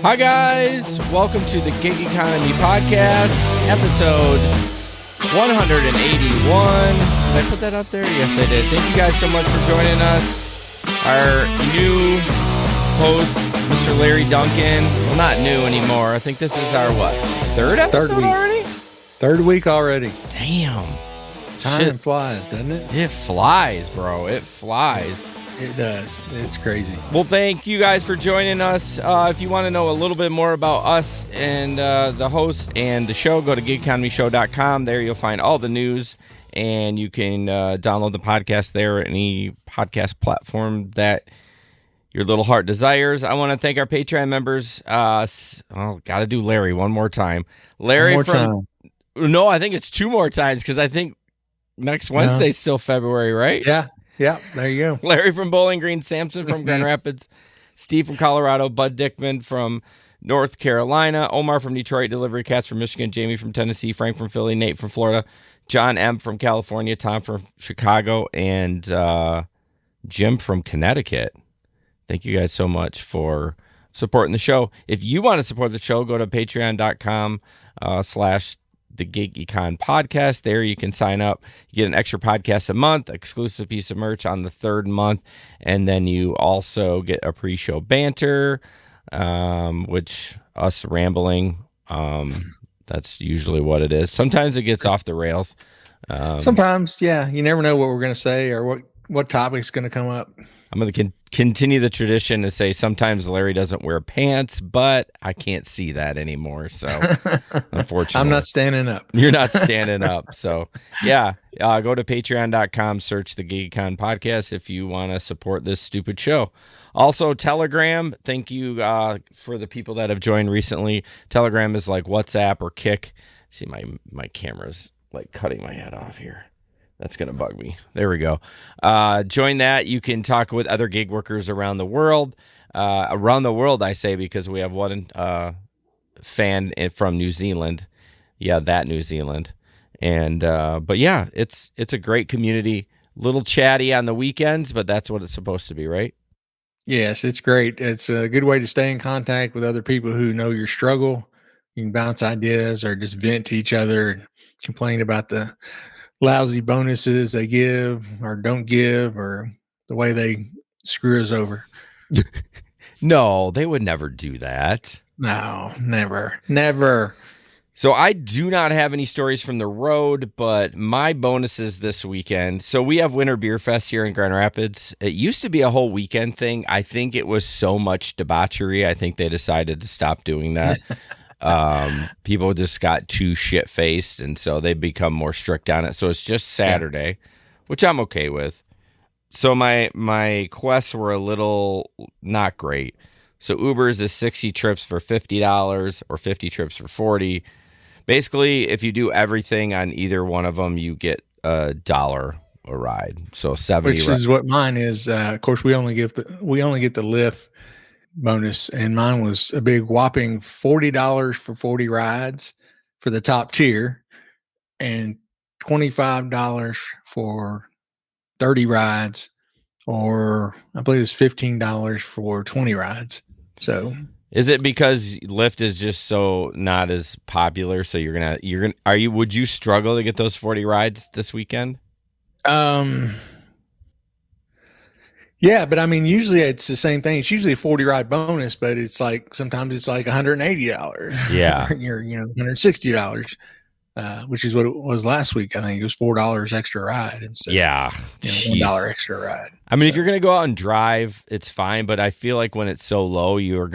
Hi, guys. Welcome to the Gig Economy Podcast, episode 181. Did I put that up there? Yes, I did. Thank you guys so much for joining us. Our new host, Mr. Larry Duncan. Well, not new anymore. I think this is our, third episode already? Third week already. Damn. Time flies, doesn't it? It flies, bro. It flies. It does. It's crazy. Well, thank you guys for joining us. If you want to know a little bit more about us and the host and the show, go to gigeconomyshow.com. There you'll find all the news, and you can download the podcast there, any podcast platform that your little heart desires. I want to thank our Patreon members. Got to do Larry one more time. Larry No, I think it's two more times because I think next Wednesday's still February, right? Yeah, there you go. Larry from Bowling Green, Samson from Grand Rapids, Steve from Colorado, Bud Dickman from North Carolina, Omar from Detroit, Delivery Cats from Michigan, Jamie from Tennessee, Frank from Philly, Nate from Florida, John M. from California, Tom from Chicago, and Jim from Connecticut. Thank you guys so much for supporting the show. If you want to support the show, go to patreon.com/ the Gig Econ Podcast. There you can sign up. You get an extra podcast a month, exclusive piece of merch on the third month, and then you also get a pre-show banter, which us rambling, that's usually what it is. Sometimes it gets off the rails. Sometimes, yeah. You never know what we're going to say or what topic's going to come up. I'm going to continue the tradition to say sometimes Larry doesn't wear pants, but I can't see that anymore. So, unfortunately, I'm not standing up. You're not standing up. So, yeah, go to patreon.com, search the GigCon Podcast if you want to support this stupid show. Also, Telegram. Thank you for the people that have joined recently. Telegram is like WhatsApp or Kick. See, my camera's like cutting my head off here. That's going to bug me. There we go. Join that. You can talk with other gig workers around the world. I say, because we have one fan from New Zealand. Yeah, that New Zealand. And but yeah, it's a great community. Little chatty on the weekends, but that's what it's supposed to be, right? Yes, it's great. It's a good way to stay in contact with other people who know your struggle. You can bounce ideas or just vent to each other and complain about the lousy bonuses they give or don't give, or the way they screw us over. No, they would never do that. No, never. So I do not have any stories from the road, but my bonuses this weekend. So we have Winter Beer Fest here in Grand Rapids. It used to be a whole weekend thing. I think it was so much debauchery. I think they decided to stop doing that. People just got too shit-faced, and so they become more strict on it. So it's just Saturday, which I'm okay with. So my quests were a little not great. So Uber's is 60 trips for $50 or 50 trips for $40. Basically, if you do everything on either one of them, you get $1 a ride. So 70, which is what mine is. Of course, we only get the Lyft bonus, and mine was a big whopping $40 for 40 rides for the top tier, and $25 for 30 rides, or I believe it's $15 for 20 rides. So is it because Lyft is just so not as popular? So would you struggle to get those 40 rides this weekend? Yeah, but I mean, usually it's the same thing. It's usually a 40 ride bonus, but it's like sometimes it's like $180. Yeah, you're $160, which is what it was last week. I think it was $4 extra ride instead. Yeah, $1 extra ride. I mean, if you're gonna go out and drive, it's fine. But I feel like when it's so low, you're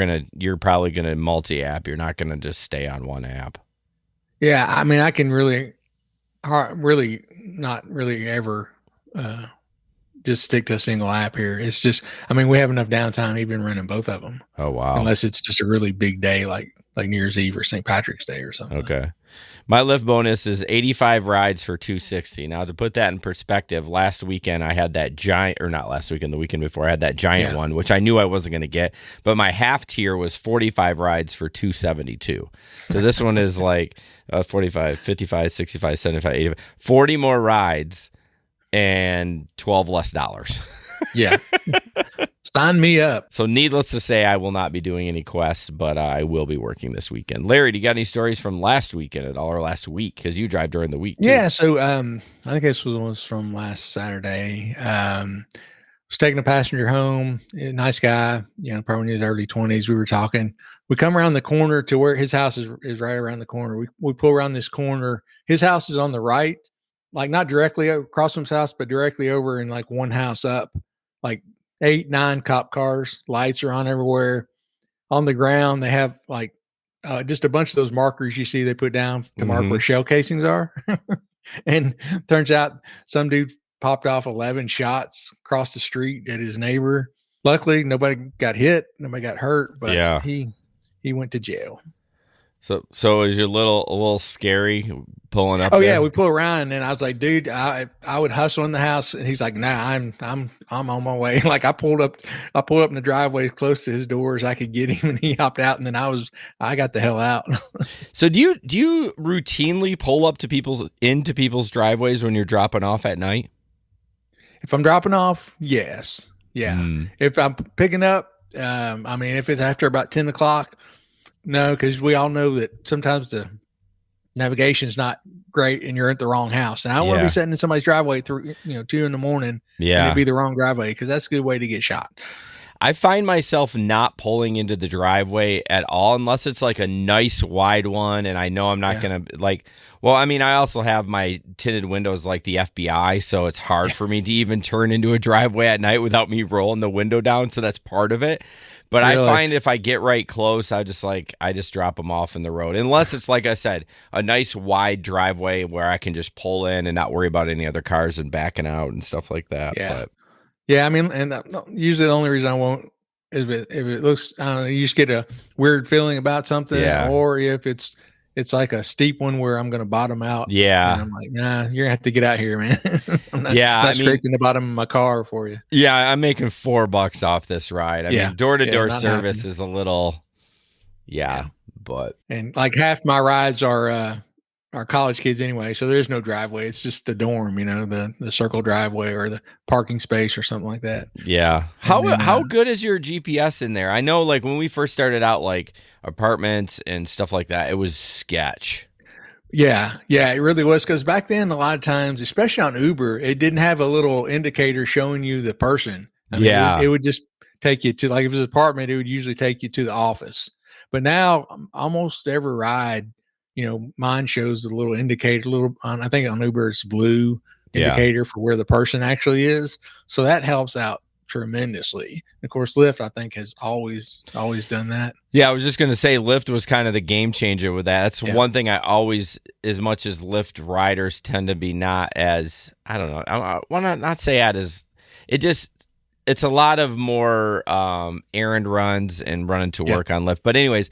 probably gonna multi-app. You're not gonna just stay on one app. Yeah, I mean, I can really not really ever. Just stick to a single app here. It's just, I mean, we have enough downtime even running both of them. Oh, wow. Unless it's just a really big day like New Year's Eve or St. Patrick's Day or something. Okay. My Lyft bonus is 85 rides for $260. Now, to put that in perspective, last weekend I had that giant, or not last weekend, the weekend before, I had that giant one, which I knew I wasn't going to get. But my half tier was 45 rides for $272. So this one is like 45, 55, 65, 75, 85, 40 more rides and $12 less. Yeah. Sign me up. So needless to say, I will not be doing any quests, but I will be working this weekend. Larry, do you got any stories from last weekend at all, or last week? Because you drive during the week too. Yeah. So I think this was from last Saturday. Was taking a passenger home. Nice guy, probably in his early 20s. We were talking. We come around the corner to where his house is right around the corner. We pull around this corner. His house is on the right, like not directly across from his house, but directly over and like one house up, like 8, 9 cop cars. Lights are on everywhere. On the ground, they have like just a bunch of those markers you see they put down to mark where shell casings are. And turns out some dude popped off 11 shots across the street at his neighbor. Luckily, nobody got hit, nobody got hurt, but he went to jail. So is your a little scary pulling up? Oh there? Yeah, we pull around and I was like, dude, I would hustle in the house, and he's like, nah, I'm on my way. Like I pulled up in the driveway as close to his door as I could get him, and he hopped out, and then I got the hell out. So do you routinely pull up to into people's driveways when you're dropping off at night? If I'm dropping off, yes. Yeah. If I'm picking up, if it's after about 10 o'clock, no, because we all know that sometimes the navigation is not great and you're at the wrong house. And I don't want to be sitting in somebody's driveway through, 2 a.m. and it'd be the wrong driveway, because that's a good way to get shot. I find myself not pulling into the driveway at all unless it's like a nice wide one, and I know I'm not going to I also have my tinted windows like the FBI, so it's hard for me to even turn into a driveway at night without me rolling the window down, so that's part of it. But really? I find if I get right close, I just drop them off in the road. Unless it's, like I said, a nice wide driveway where I can just pull in and not worry about any other cars and backing out and stuff like that. Yeah. But yeah, and usually the only reason I won't is if it looks, I don't know, you just get a weird feeling about something, or if it's like a steep one where I'm going to bottom out. Yeah. And I'm like, nah, you're going to have to get out here, man. I'm not scraping the bottom of my car for you. Yeah, I'm making $4 off this ride. I mean, door-to-door service is a little, but. And like half my rides are college kids anyway, so there's no driveway. It's just the dorm, the circle driveway or the parking space or something like that. Yeah. How good is your GPS in there? I know, like when we first started out, like apartments and stuff like that, it was sketch. Yeah, it really was, because back then a lot of times, especially on Uber, it didn't have a little indicator showing you the person. I mean, it would just take you to, like if it was an apartment, it would usually take you to the office. But now almost every ride, mine shows a little indicator, I think on Uber it's blue indicator for where the person actually is. So that helps out tremendously. Of course, Lyft, I think, has always done that. Yeah, I was just going to say Lyft was kind of the game changer with that. That's one thing I always, as much as Lyft riders tend to be not as, I don't know, I want to not say it's a lot of more errand runs and running to work on Lyft. But anyways,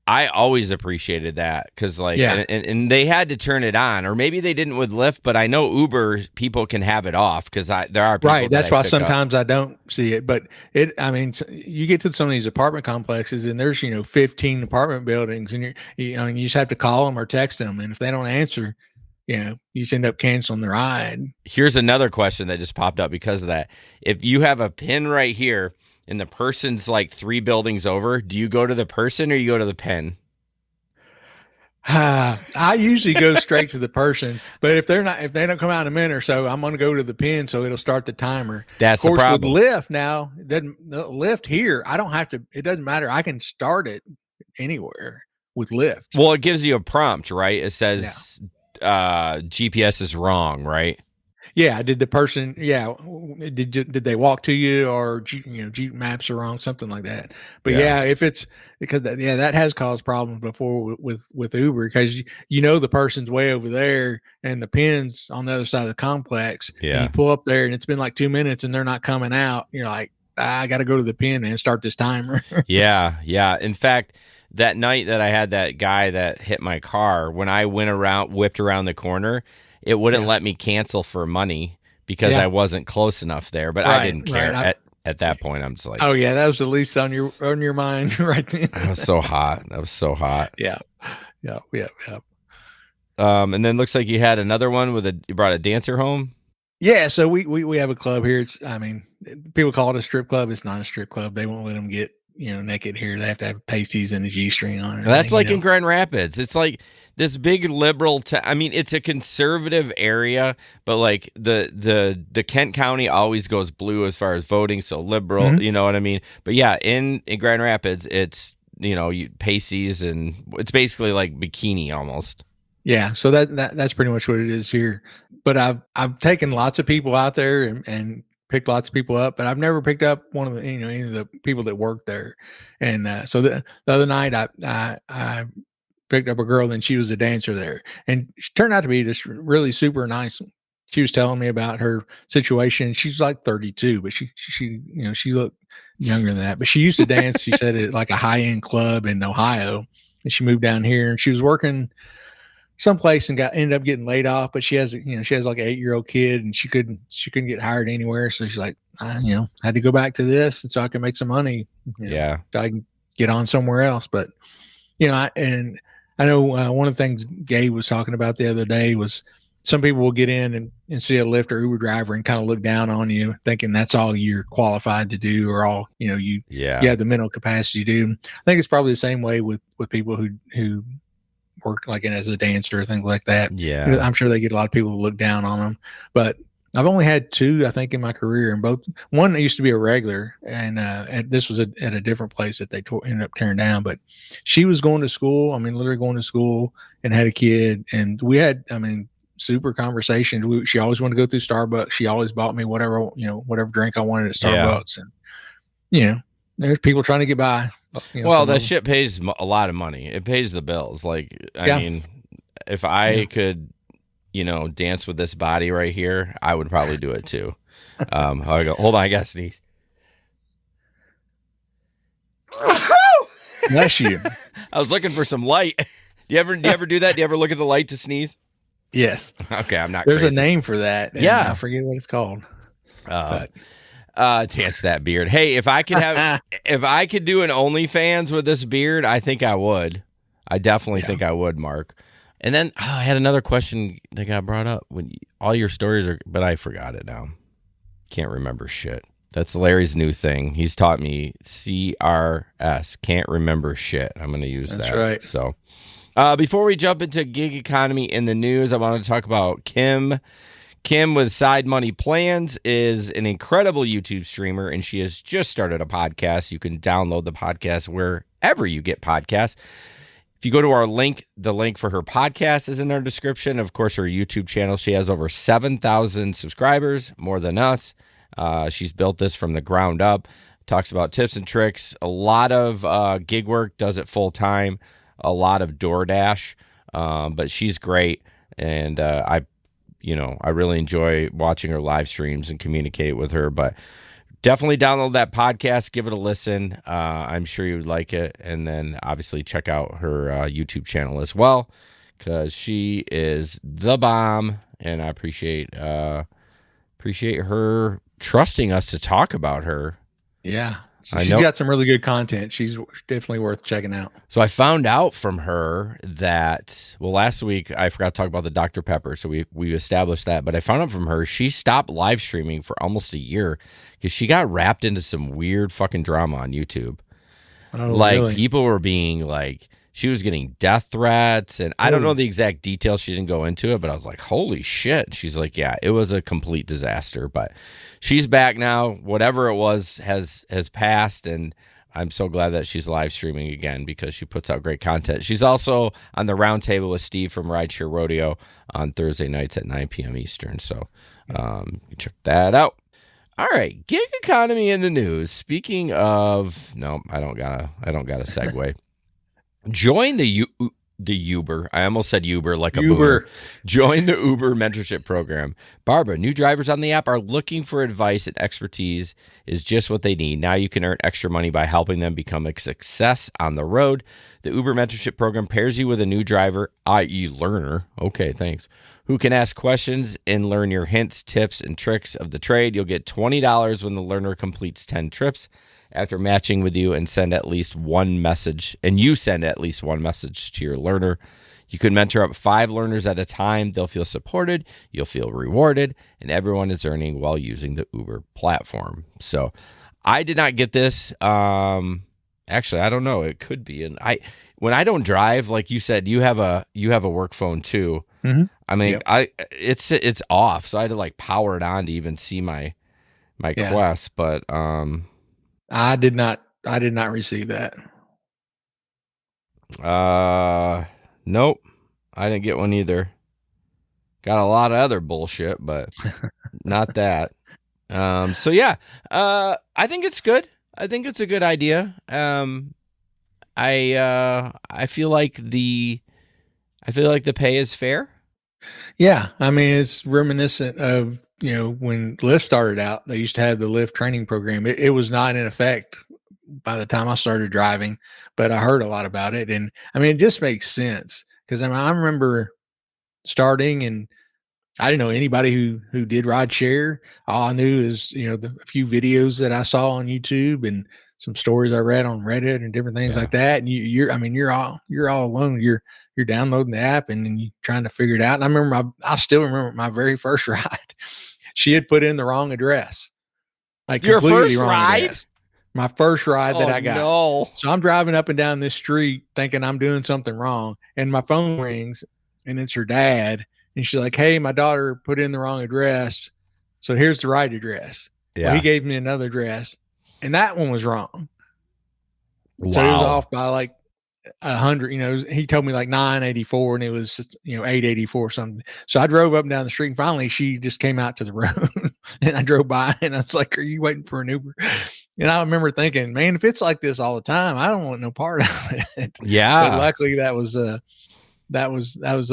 I always appreciated that because, and they had to turn it on, or maybe they didn't with Lyft, but I know Uber people can have it off because there are people right. That's why sometimes I don't see it. But you get to some of these apartment complexes, and there's 15 apartment buildings, and you just have to call them or text them, and if they don't answer, you just end up canceling the ride. Here's another question that just popped up because of that. If you have a pin right here, and the person's like 3 buildings over, do you go to the person or you go to the pen? I usually go straight to the person, but if they don't come out in a minute or so, I'm going to go to the pen so it'll start the timer. That's of course, the problem. With Lyft now, Lyft here, I don't have to. It doesn't matter. I can start it anywhere with Lyft. Well, it gives you a prompt, right? It says GPS is wrong, right? Yeah, did the person? Yeah, did they walk to you, or Jeep maps are wrong, something like that. But if it's because that has caused problems before with Uber, because the person's way over there and the pin's on the other side of the complex. Yeah, and you pull up there and it's been like 2 minutes and they're not coming out. You're like, I got to go to the pin and start this timer. Yeah. In fact, that night that I had that guy that hit my car, when I whipped around the corner, it wouldn't let me cancel for money because I wasn't close enough there, but I didn't care. At that point, I'm just like, oh yeah, that was the least on your mind right then. That was so hot. Yeah. And then looks like you had another one you brought a dancer home. Yeah, so we have a club here. I mean, people call it a strip club. It's not a strip club. They won't let them get naked here. They have to have pasties and a G-string on and That's everything. like in Grand Rapids. It's like this big liberal. I mean, it's a conservative area, but like the Kent County always goes blue as far as voting, so liberal. Mhm. You know what I mean? But yeah, in Grand Rapids, it's pasties, and it's basically like bikini almost. Yeah, so that's pretty much what it is here. But I've taken lots of people out there and picked lots of people up, but I've never picked up one of the any of the people that work there. And so the other night I picked up a girl and she was a dancer there, and she turned out to be just really super nice. She was telling me about her situation. She's like 32, but she looked younger than that. But she used to dance. She said at like a high end club in Ohio, and she moved down here and she was working someplace and ended up getting laid off. But she has like an 8-year-old kid, and she couldn't get hired anywhere. So she's like, I had to go back to this, and so I can make some money. Yeah, so I can get on somewhere else. But I know one of the things Gabe was talking about the other day was some people will get in and see a Lyft or Uber driver and kind of look down on you, thinking that's all you're qualified to do, or all you have the mental capacity to do. I think it's probably the same way with people who work like as a dancer or things like that. Yeah, I'm sure they get a lot of people who look down on them, but I've only had two, I think, in my career, and both. One used to be a regular, and this was at a different place that they ended up tearing down. But she was going to school. I mean, literally going to school, and had a kid. And we had, super conversations. She always wanted to go through Starbucks. She always bought me whatever drink I wanted at Starbucks. And there's people trying to get by. Well, that shit pays a lot of money. It pays the bills. Like, I mean, if I could, dance with this body right here, I would probably do it too. I go, hold on, I got to sneeze. Bless you. I was looking for some light. Do you ever do that? Do you ever look at the light to sneeze? Yes. Okay, I'm not. There's crazy. A name for that. Yeah, I forget what it's called. Dance that beard. Hey, if I could do an OnlyFans with this beard, I think I would. I definitely think I would, Mark. And then I had another question that got brought up when all your stories are, but I forgot it now. Can't remember shit. That's Larry's new thing. He's taught me CRS. Can't remember shit. I'm going to use that. That's right. So, before we jump into gig economy in the news, I want to talk about Kim. Kim with Side Money Plans is an incredible YouTube streamer, and she has just started a podcast. You can download the podcast wherever you get podcasts. If you go to our link, the link for her podcast is in our description. Of course, her YouTube channel, she has over 7,000 subscribers, more than us. She's built this from the ground up, talks about tips and tricks, a lot of gig work, does it full time, a lot of DoorDash, but she's great. And I really enjoy watching her live streams and communicate with her, but definitely download that podcast, give it a listen. I'm sure you would like it. And then obviously check out her YouTube channel as well, because she is the bomb, and I appreciate her trusting us to talk about her. Yeah. So she's got some really good content. She's definitely worth checking out. So I found out from her that, last week I forgot to talk about the Dr. Pepper, so we established that. But I found out from her she stopped live streaming for almost a year because she got wrapped into some weird fucking drama on YouTube. Oh, really? People were being like, she was getting death threats, and I don't know the exact details. She didn't go into it, but I was like, holy shit. She's like, yeah, it was a complete disaster, but she's back now. Whatever it was has passed, and I'm so glad that she's live streaming again because she puts out great content. She's also on the roundtable with Steve from Rideshare Rodeo on Thursday nights at 9 p.m. Eastern, so check that out. All right, gig economy in the news. Speaking of, no, I don't got a segue. Join the Uber. I almost said Uber like a Uber. Join the Uber mentorship program. Barbara, new drivers on the app are looking for advice, and expertise is just what they need. Now you can earn extra money by helping them become a success on the road. The Uber mentorship program pairs you with a new driver, i.e. learner. Okay, thanks. Who can ask questions and learn your hints, tips, and tricks of the trade. You'll get $20 when the learner completes 10 trips. After matching with you and you send at least one message to your learner. You could mentor up 5 learners at a time. They'll feel supported, you'll feel rewarded, and everyone is earning while using the Uber platform. So I did not get this. Actually, I don't know. It could be. And when I don't drive, like you said, you have a work phone too. Mm-hmm. I mean, Yep. it's off, so I had to like power it on to even see my Quest. But I did not receive that. Nope, I didn't get one either. Got a lot of other bullshit, but not that. So yeah, I think it's good. I think it's a good idea. I feel like the pay is fair. Yeah, I mean, it's reminiscent of, when Lyft started out. They used to have the Lyft training program. It was not in effect by the time I started driving, but I heard a lot about it, and I mean, it just makes sense because I remember starting, and I didn't know anybody who did ride share. All I knew is, the few videos that I saw on YouTube and some stories I read on Reddit and different things like that. And you're all alone. You're downloading the app and then you're trying to figure it out. And I still remember my very first ride. She had put in the wrong address, like Your completely first wrong ride? address. My first ride that I got. No. So I'm driving up and down this street thinking I'm doing something wrong, and my phone rings, and it's her dad. And she's like, "Hey, my daughter put in the wrong address. So here's the right address." Yeah. Well, he gave me another address, and that one was wrong. Wow. So it was off by like 100. He told me like 984, and it was 884 something. So I drove up and down the street, and finally she just came out to the road, and I drove by, and I was like, "Are you waiting for an Uber?" And I remember thinking, man, if it's like this all the time, I don't want no part of it. Yeah. But luckily that was the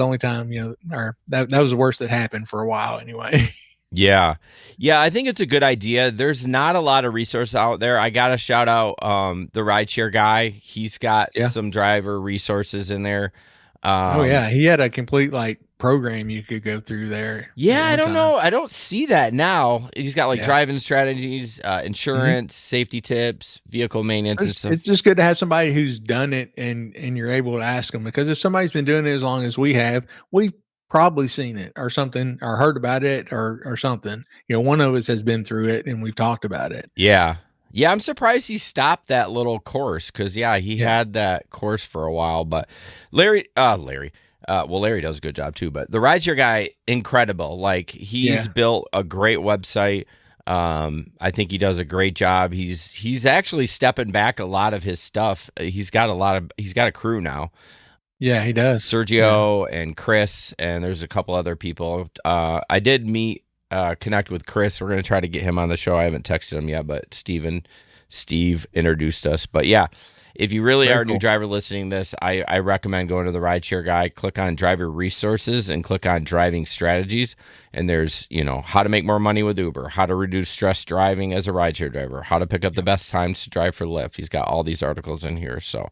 only time, or that was the worst that happened for a while anyway. Yeah. Yeah, I think it's a good idea. There's not a lot of resources out there. I got to shout out the rideshare guy. He's got some driver resources in there. Oh yeah, he had a complete like program you could go through there. Yeah, I don't know. I don't see that now. He's got like driving strategies, insurance, safety tips, vehicle maintenance and stuff. It's just good to have somebody who's done it and you're able to ask them, because if somebody's been doing it as long as we have, we've probably seen it or something, or heard about it or something. One of us has been through it and we've talked about it. Yeah. Yeah, I'm surprised he stopped that little course because, he had that course for a while. But Larry does a good job too. But the rideshare guy, incredible. Like, he's built a great website. I think he does a great job. He's actually stepping back a lot of his stuff. He's got a crew now. Yeah, he does. Sergio and Chris, and there's a couple other people. I did connect with Chris. We're going to try to get him on the show. I haven't texted him yet, but Steve introduced us. But yeah, if you really are a new driver listening to this, I recommend going to the rideshare guy, click on driver resources and click on driving strategies. And there's, how to make more money with Uber, how to reduce stress driving as a rideshare driver, how to pick up the best times to drive for Lyft. He's got all these articles in here. So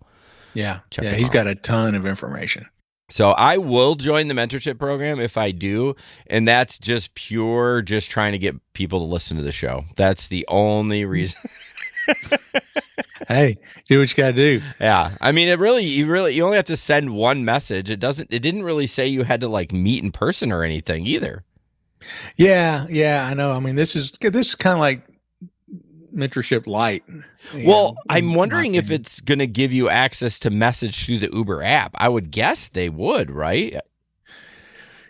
he's got a ton of information. So I will join the mentorship program if I do, and that's just trying to get people to listen to the show. That's the only reason. Hey, do what you got to do. Yeah, I mean, you only have to send one message. It didn't really say you had to like meet in person or anything either. Yeah, I know. I mean, this is kind of like mentorship light. Well, I'm wondering if it's going to give you access to message through the Uber app. I would guess they would, right?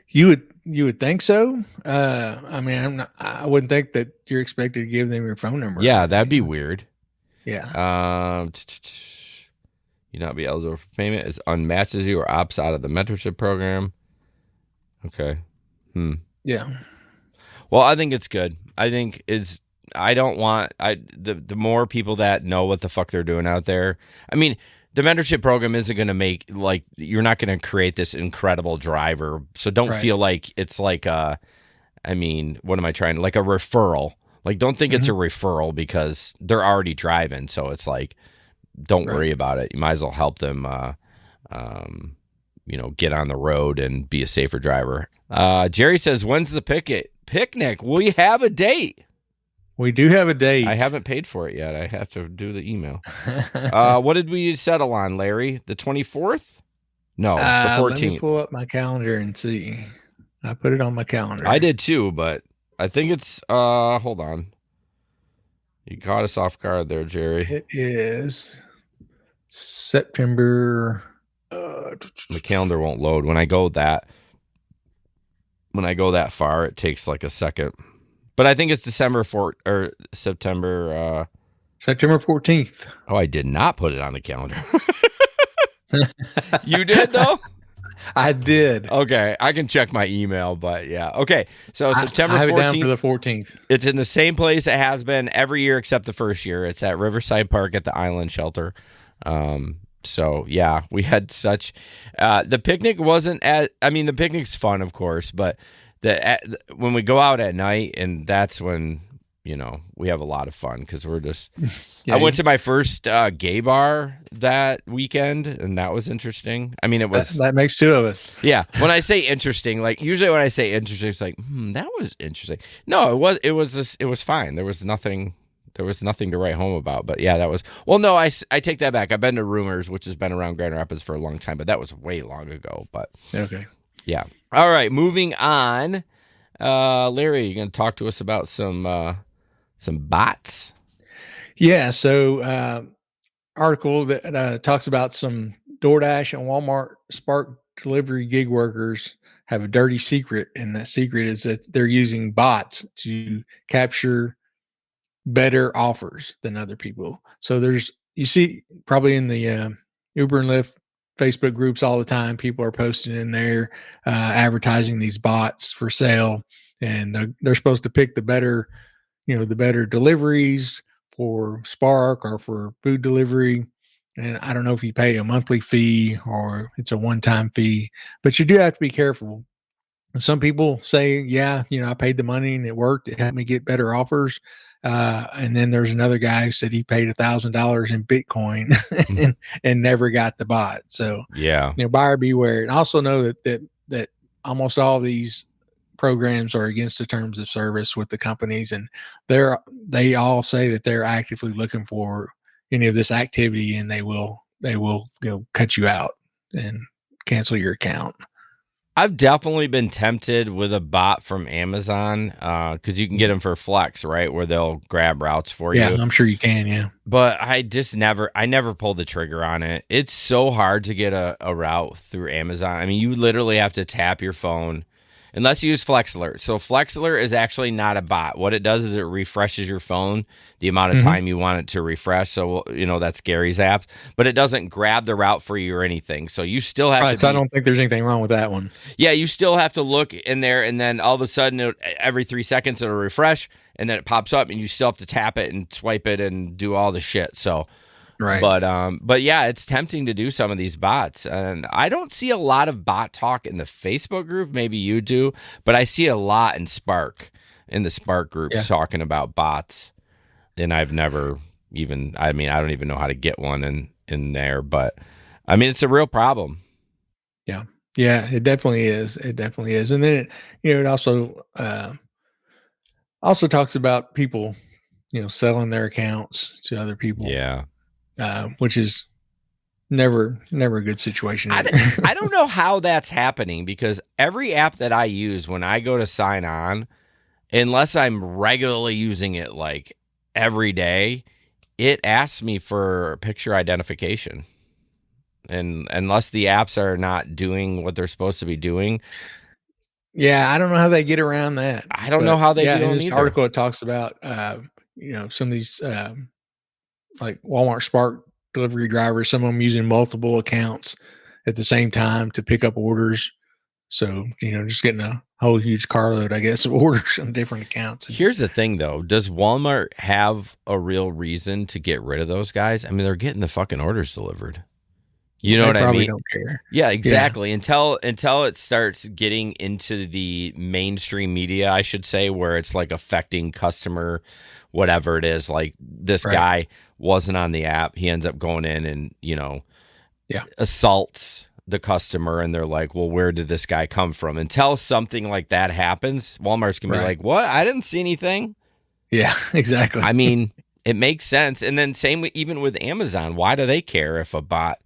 You would think so. I mean, I wouldn't think that you're expected to give them your phone number. Yeah, that'd be weird. Yeah. You not be eligible for payment as unmatches you or opts out of the mentorship program. Okay. Yeah. Well, I think it's good. The more people that know what the fuck they're doing out there. I mean, the mentorship program isn't going to make, like, you're not going to create this incredible driver. So don't feel like it's like like a referral. Like, don't think it's a referral because they're already driving. So it's like, don't worry about it. You might as well help them, get on the road and be a safer driver. Jerry says, when's the picnic? We have a date. We do have a date. I haven't paid for it yet. I have to do the email. What did we settle on, Larry? The 24th? No, the Let me 14th. pull up my calendar and see. I put it on my I calendar. did too, but I think it's hold on. You caught us off guard there, Jerry. It is September. Uh, The calendar won't load. When I go that far, it takes like a second. But I think it's December 4 or September September 14th. oh, I did not put it on the calendar. You did though? I did. Okay, I can check my email, but yeah. Okay, so I September have it down 14th. for the 14th. It's in the same place it has been every year except the first year. It's at Riverside Park at the Island Shelter. So yeah, we had such. The picnic wasn't as. I mean, the picnic's fun, of course, but when we go out at night, and that's when we have a lot of fun because we're just. Yeah, I went to my first gay bar that weekend, and that was interesting. I mean, it was that makes two of us. yeah. When I say interesting, like usually when I say interesting, it's like that was interesting. No, it was fine. There was nothing to write home about. But yeah, that was well. No, I take that back. I've been to Rumors, which has been around Grand Rapids for a long time, but that was way long ago. But Okay. yeah. All right, moving on. Larry, you going to talk to us about some bots? Yeah. So, article that talks about some DoorDash and Walmart Spark delivery gig workers have a dirty secret, and that secret is that they're using bots to capture better offers than other people. So you see probably in the Uber and Lyft Facebook groups all the time, people are posting in there advertising these bots for sale, and they're supposed to pick the better, the better deliveries for Spark or for food delivery. And I don't know if you pay a monthly fee or it's a one-time fee, but you do have to be careful. Some people say, yeah, I paid the money and it worked. It helped me get better offers. And then there's another guy who said he paid $1,000 in Bitcoin and never got the bot. So, Yeah. Buyer beware. And also know that almost all of these programs are against the terms of service with the companies, and they all say that they're actively looking for any of this activity, and they will cut you out and cancel your account. I've definitely been tempted with a bot from Amazon because you can get them for Flex, right, where they'll grab routes for you. Yeah, I'm sure you can. Yeah, but I never pulled the trigger on it. It's so hard to get a route through Amazon. I mean, you literally have to tap your phone. Unless you use Flex Alert. So Flex Alert is actually not a bot. What it does is it refreshes your phone the amount of time you want it to refresh. So, that's Gary's app. But it doesn't grab the route for you or anything. So you still have to so I don't think there's anything wrong with that one. Yeah, you still have to look in there, and then all of a sudden, every 3 seconds, it'll refresh, and then it pops up, and you still have to tap it and swipe it and do all the shit. So... Right. But yeah, it's tempting to do some of these bots. And I don't see a lot of bot talk in the Facebook group. Maybe you do, but I see a lot in the Spark groups talking about bots. And I've never even, I don't even know how to get one in there, but I mean, it's a real problem. Yeah. Yeah, it definitely is. It definitely is. And then it also talks about people, selling their accounts to other people. Yeah. Which is never a good situation. I don't know how that's happening because every app that I use when I go to sign on, unless I'm regularly using it like every day, it asks me for picture identification. And unless the apps are not doing what they're supposed to be doing. Yeah, I don't know how they get around that. I don't know how they do it. In this article, it talks about, some of these like Walmart Spark delivery drivers, some of them using multiple accounts at the same time to pick up orders. So, just getting a whole huge carload, I guess, of orders on different accounts. Here's the thing, though. Does Walmart have a real reason to get rid of those guys? I mean, they're getting the fucking orders delivered. You know what I mean? Don't care. Yeah, exactly. Yeah. Until it starts getting into the mainstream media, I should say, where it's like affecting customer, whatever it is. Like this guy wasn't on the app. He ends up going in and, assaults the customer. And they're like, well, where did this guy come from? Until something like that happens, Walmart's going to be like, what? I didn't see anything. Yeah, exactly. I mean, it makes sense. And then even with Amazon, why do they care if a bot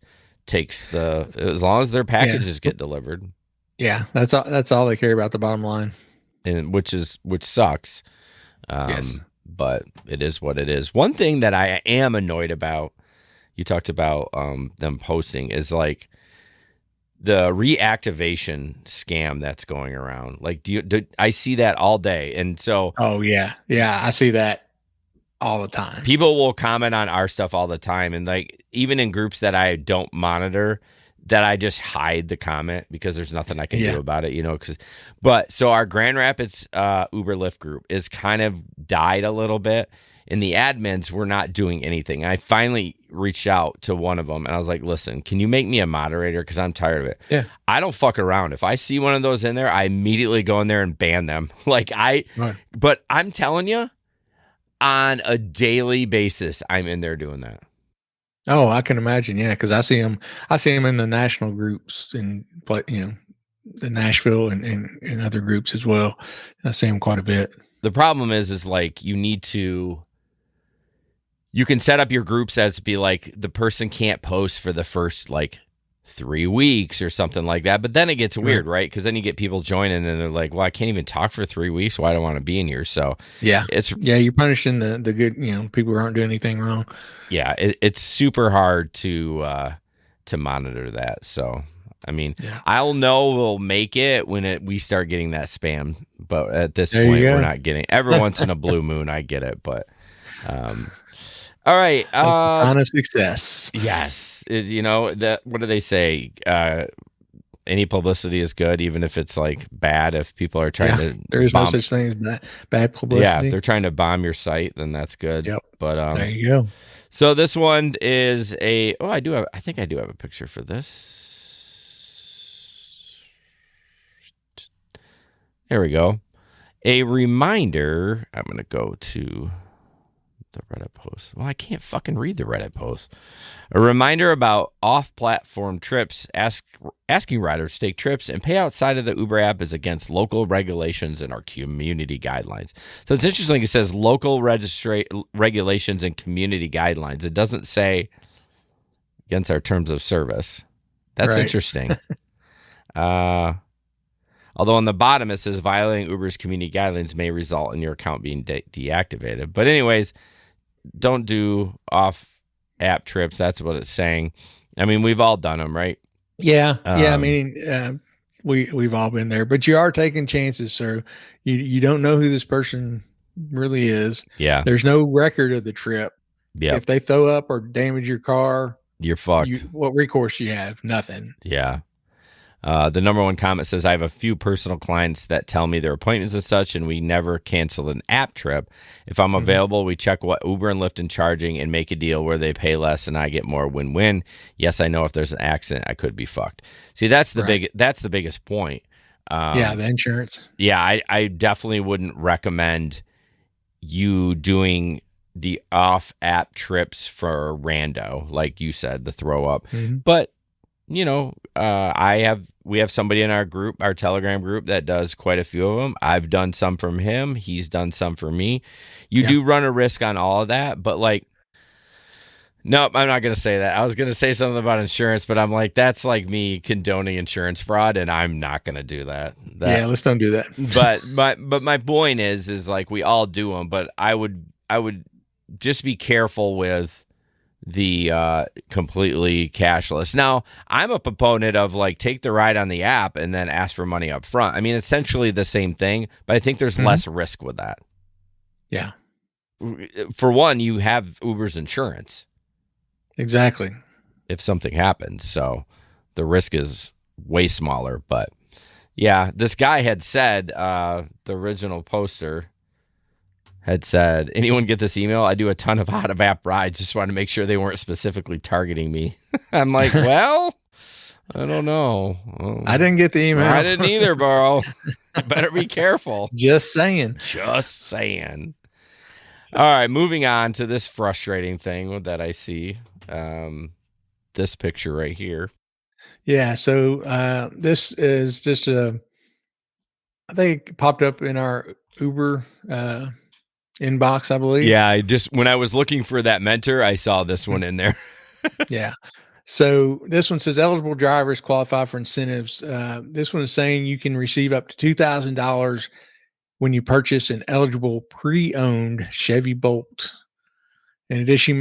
takes as long as their packages get delivered. Yeah, that's all they care about, the bottom line. And which sucks. Yes. But it is what it is. One thing that I am annoyed about, you talked about them posting, is like the reactivation scam that's going around. Like, I see that all day. And so, oh yeah, I see that all the time. People will comment on our stuff all the time, and like even in groups that I don't monitor, that I just hide the comment because there's nothing I can do about it, you know. But so our Grand Rapids Uber Lyft group is kind of died a little bit, and the admins were not doing anything. And I finally reached out to one of them, and I was like, "Listen, can you make me a moderator? Because I'm tired of it. Yeah, I don't fuck around. If I see one of those in there, I immediately go in there and ban them. Right. But I'm telling you, on a daily basis, I'm in there doing that. Oh, I can imagine. Yeah, because I see them in the national groups and the Nashville and other groups as well. I see them quite a bit. The problem is like you can set up your groups as to be like the person can't post for the first like 3 weeks or something like that. But then it gets weird, right? Because then you get people joining and they're like, well, I can't even talk for 3 weeks. Why do I want to be in here? So you're punishing the good, people who aren't doing anything wrong. Yeah, it's super hard to monitor that. So, I mean, I'll know we'll make it when we start getting that spam. But at this point, we're not getting. Every once in a blue moon, I get it. But, all right, sign of success. Yes, what do they say? Any publicity is good, even if it's like bad. If people are trying to, there is no such thing as bad publicity. Yeah, if they're trying to bomb your site, then that's good. Yep. But there you go. So this one is I think I do have a picture for this. There we go. A reminder. I'm going to go to the Reddit post. Well, I can't fucking read the Reddit post. A reminder about off-platform trips. Asking riders to take trips and pay outside of the Uber app is against local regulations and our community guidelines. So it's interesting. It says local regulations and community guidelines. It doesn't say against our terms of service. That's interesting. Although on the bottom it says violating Uber's community guidelines may result in your account being deactivated. But anyways, don't do off-app trips. That's what it's saying. I mean, we've all done them, right? Yeah. I mean, we've all been there, but you are taking chances, sir. You don't know who this person really is. Yeah. There's no record of the trip. Yeah. If they throw up or damage your car, you're fucked. What recourse do you have? Nothing. Yeah. The number one comment says, I have a few personal clients that tell me their appointments and such, and we never cancel an app trip. If I'm available, we check what Uber and Lyft are charging and make a deal where they pay less and I get more. Win-win. Yes, I know if there's an accident, I could be fucked. See, that's the biggest point. The insurance. Yeah, I definitely wouldn't recommend you doing the off-app trips for rando, like you said, the throw up. But we have somebody in our group, our Telegram group, that does quite a few of them. I've done some from him. He's done some for me. You do run a risk on all of that, but like, nope, I'm not going to say that. I was going to say something about insurance, but I'm like, that's like me condoning insurance fraud, and I'm not going to do that. Let's don't do that. but my point is like we all do them, but I would just be careful with the completely cashless. Now, I'm a proponent of like take the ride on the app and then ask for money up front. I mean, essentially the same thing, but I think there's less risk with that. Yeah. For one, you have Uber's insurance. Exactly. If something happens. So the risk is way smaller. But yeah, this guy had said, the original poster had said, anyone get this email? I do a ton of out-of-app rides. Just wanted to make sure they weren't specifically targeting me. I'm like, well, I don't know. I didn't get the email. I didn't either, bro. Better be careful. Just saying. All right, moving on to this frustrating thing that I see. This picture right here. Yeah, so this is just I think it popped up in our Uber inbox, I believe. Yeah, when I was looking for that mentor, I saw this one in there. Yeah. So this one says eligible drivers qualify for incentives. This one is saying you can receive up to $2,000 when you purchase an eligible pre-owned Chevy Bolt. In addition,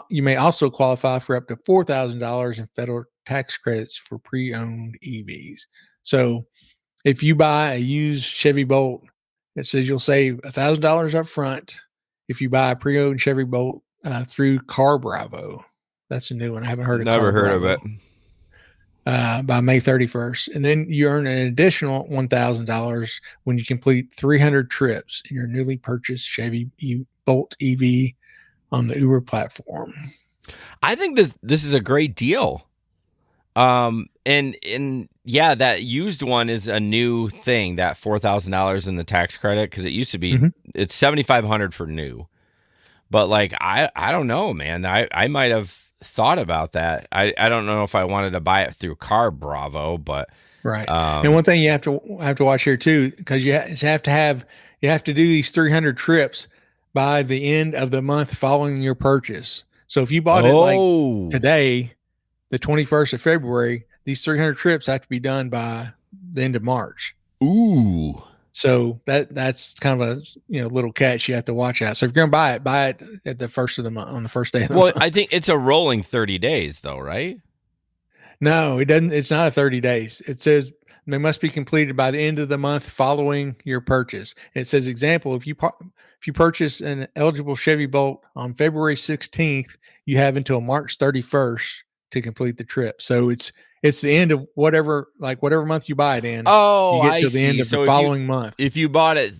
you may also qualify for up to $4,000 in federal tax credits for pre-owned EVs. So if you buy a used Chevy Bolt, it says you'll save $1,000 up front if you buy a pre-owned Chevy Bolt through Car Bravo. That's a new one. I haven't heard of Never Car heard Bravo. of it. By May 31st. And then you earn an additional $1,000 when you complete 300 trips in your newly purchased Chevy Bolt EV on the Uber platform. I think this is a great deal. And yeah, that used one is a new thing, that $4,000 in the tax credit, because it used to be it's $7,500 for new. But like I don't know, man. I might have thought about that. I don't know if I wanted to buy it through Car Bravo, but right. And one thing you have to watch here too, because you have to do these 300 trips by the end of the month following your purchase. So if you bought it like today, the 21st of February, these 300 trips have to be done by the end of March. Ooh. So that's kind of a little catch you have to watch out. So if you're gonna buy it at the first of the month, on the first day of the month. Well, I think it's a rolling 30 days though, right? No, it doesn't. It's not a 30 days. It says they must be completed by the end of the month following your purchase. And it says, example, if you purchase an eligible Chevy Bolt on February 16th, you have until March 31st to complete the trip. So it's the end of whatever month you buy it in. Oh, you get to the end of the following month. If you bought it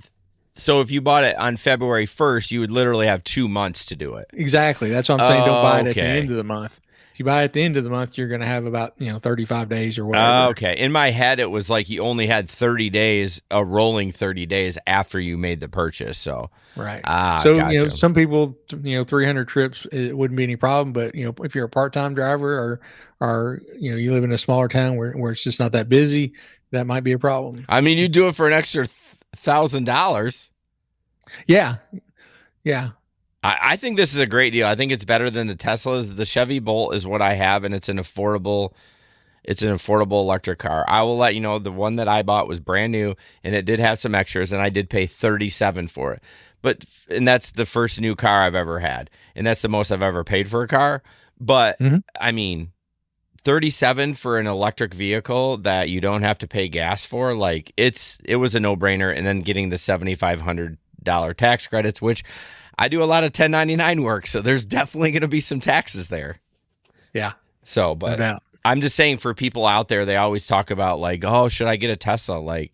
on February 1st, you would literally have 2 months to do it. Exactly. That's what I'm saying. Don't buy it at the end of the month. If you buy it at the end of the month, you're going to have about 35 days or whatever. Okay. In my head, it was like you only had 30 days, a rolling 30 days after you made the purchase. So right. So gotcha. Some people 300 trips, it wouldn't be any problem. But if you're a part-time driver or you live in a smaller town where it's just not that busy, that might be a problem. I mean, you do it for an extra $1,000. Yeah. I think this is a great deal. I think it's better than the Teslas. The Chevy Bolt is what I have, and it's an affordable electric car. I will let you know the one that I bought was brand new, and it did have some extras, and I did pay $37 for it. And that's the first new car I've ever had, and that's the most I've ever paid for a car. But I mean, $37 for an electric vehicle that you don't have to pay gas for, like it was a no-brainer. And then getting the $7,500 tax credits, which I do a lot of 1099 work, so there's definitely going to be some taxes there. Yeah. So, but no, I'm just saying, for people out there, they always talk about like, oh, should I get a Tesla? Like,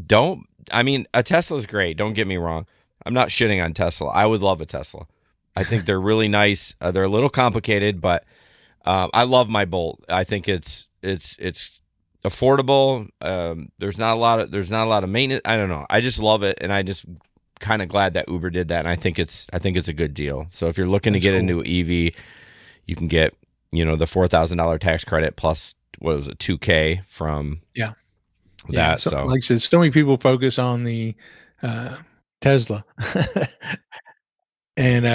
a Tesla is great. Don't get me wrong. I'm not shitting on Tesla. I would love a Tesla. I think they're really nice. They're a little complicated, but I love my Bolt. I think it's affordable. There's not a lot of maintenance. I don't know. I just love it, and I just kind of glad that Uber did that, and I think it's a good deal. So if you're looking to get a new EV, you can get the $4,000 tax credit plus what was it, $2,000 from that. So like I said, so many people focus on the Tesla, and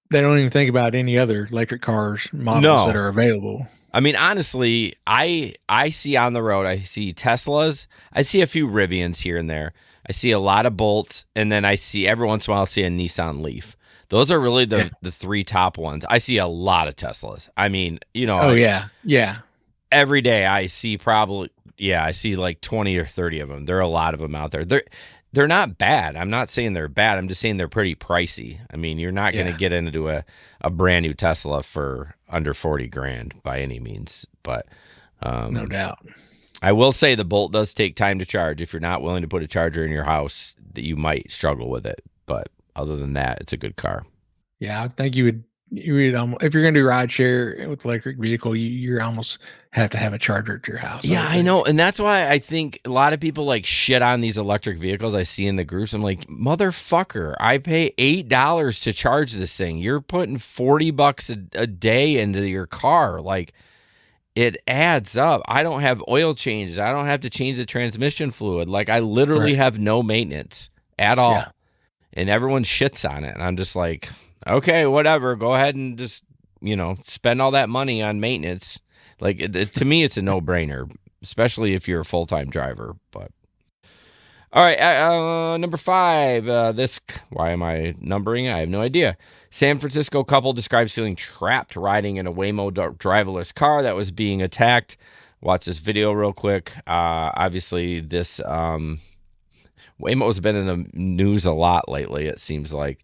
they don't even think about any other electric cars models that are available. I mean, honestly, I see on the road, I see Teslas, I see a few Rivians here and there. I see a lot of Bolts, and then I see every once in a while, I'll see a Nissan Leaf. Those are really the three top ones. I see a lot of Teslas. I mean, every day I see I see like 20 or 30 of them. There are a lot of them out there. They're not bad. I'm not saying they're bad. I'm just saying they're pretty pricey. I mean, you're not going to get into a brand new Tesla for under $40,000 by any means, but no doubt. I will say the Bolt does take time to charge. If you're not willing to put a charger in your house, that you might struggle with it. But other than that, it's a good car. Yeah, I think you would if you're going to do ride share with electric vehicle, you almost have to have a charger at your house. Yeah, I know. And that's why I think a lot of people like shit on these electric vehicles I see in the groups. I'm like, motherfucker, I pay $8 to charge this thing. You're putting $40 a day into your car. Like, it adds up. I don't have oil changes. I don't have to change the transmission fluid. Like, I literally have no maintenance at all. And everyone shits on it. And I'm just like, okay, whatever. Go ahead and just spend all that money on maintenance. Like to me, it's a no-brainer, especially if you're a full-time driver. But all right, number 5. Why am I numbering it? I have no idea. San Francisco couple describes feeling trapped riding in a Waymo driverless car that was being attacked. Watch this video real quick. Obviously, this Waymo's been in the news a lot lately, it seems like.